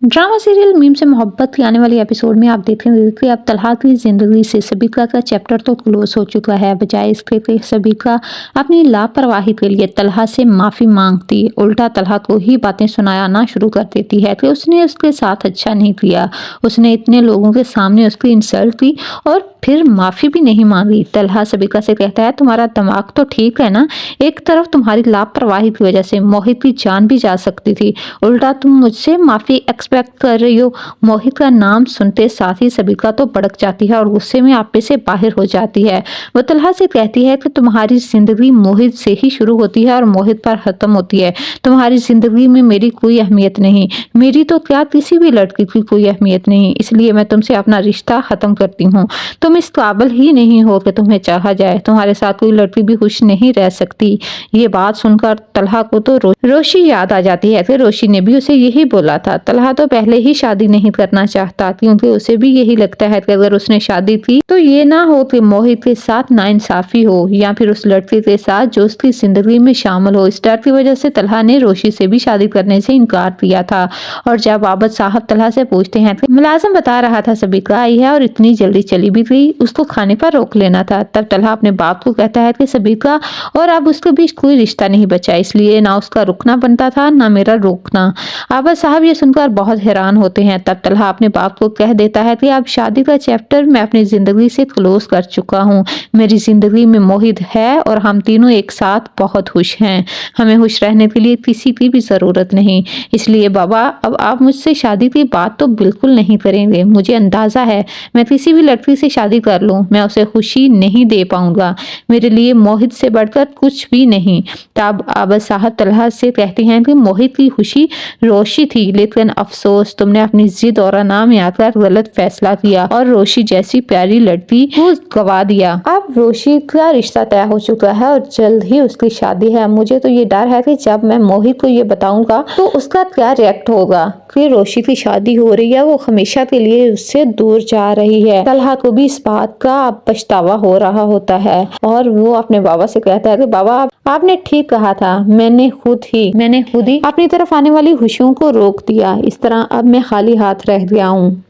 Drama serial meme से मोहब्बत की आने वाली एपिसोड में आप देखेंगे कि अब तलहा की ज़िंदगी से सबीका का चैप्टर तो क्लोज हो चुका है। बजाय इसके कि सबीका अपनी लापरवाही के लिए तलहा से माफ़ी मांगती, उल्टा तलहा को ही बातें सुनाना शुरू कर देती है कि उसने उसके साथ अच्छा नहीं किया, उसने इतने लोगों के सामने उसकी इंसल्ट की और फिर माफ़ी भी नहीं मांगी। तलहा सबीका से कहता है, तुम्हारा दिमाग तो ठीक है ना, एक तरफ तुम्हारी लापरवाही की वजह से मोहित की जान भी जा सकती थी, उल्टा तुम मुझसे माफ़ी एक्सपेक्ट कर रही हो। मोहित का नाम सुनते साथ ही सबीका तो भड़क जाती है और गुस्से में आपे से बाहर हो जाती है। वो तलहा से कहती है कि तुम्हारी जिंदगी मोहित से ही शुरू होती है और मोहित पर खत्म होती है। तुम्हारी जिंदगी में मेरी कोई अहमियत नहीं, मेरी तो क्या किसी भी लड़की की कोई अहमियत नहीं, इसलिए मैं तुमसे अपना रिश्ता खत्म करती हूँ। तुम इस काबिल ही नहीं हो कि तुम्हें चाहा जाए, तुम्हारे साथ कोई लड़की भी खुश नहीं रह सकती। ये बात सुनकर तलहा को तो रोशी याद आ जाती है कि रोशी ने भी उसे यही बोला था। तलहा तो पहले ही शादी नहीं करना चाहता, क्योंकि उसे भी यही लगता है कि अगर उसने शादी की तो ये ना हो कि मोहित के साथ नाइंसाफी हो या फिर उस लड़के के साथ जो उसकी जिंदगी में शामिल हो। इस डर की वजह से तलहा ने रोशी से भी शादी करने से इनकार किया था। और जब आबद साहब तलहा से पूछते हैं कि मुलाजिम बता रहा था सबीका आई है और इतनी जल्दी चली भी गई, उसको खाने पर रोक लेना था, तब तलहा अपने बाप को कहता है कि सबीका और अब उसके बीच कोई रिश्ता नहीं बचा, इसलिए ना उसका रुकना बनता था ना मेरा रोकना। आबद साहब ये सुनकर बहुत हैरान होते हैं। तब तलहा अपने बाप को कह देता है कि अब शादी का चैप्टर मैं अपनी जिंदगी से क्लोज कर चुका हूँ। मेरी जिंदगी में मोहित है और हम तीनों एक साथ बहुत खुश हैं। हमें खुश रहने के लिए किसी की भी जरूरत नहीं, इसलिए बाबा अब आप मुझसे शादी की बात तो बिल्कुल नहीं करेंगे। मुझे अंदाजा है मैं किसी भी लड़की से शादी कर लूँ, मैं उसे खुशी नहीं दे पाऊंगा। मेरे लिए मोहित से बढ़कर कुछ भी नहीं। तब आबद साहब तलहा से कहते हैं कि मोहित की खुशी रोशी थी, लेकिन अफसोस तुमने अपनी जिद और अना में आकर गलत फैसला किया और रोशी जैसी प्यारी लड़की को गवा दिया। अब रोशी का रिश्ता तय हो चुका है और जल्द ही उसकी शादी है। मुझे तो ये डर है कि जब मैं मोहित को ये बताऊंगा तो उसका क्या रिएक्ट होगा कि रोशी की शादी हो रही है, वो हमेशा के लिए उससे दूर जा रही है। तलहा को भी इस बात का अब पछतावा हो रहा होता है और वो अपने बाबा से कहता है कि बाबा आपने ठीक कहा था, मैंने खुद ही अपनी तरफ आने वाली खुशियों को रोक दिया। इस तरह अब मैं खाली हाथ रह गया हूँ।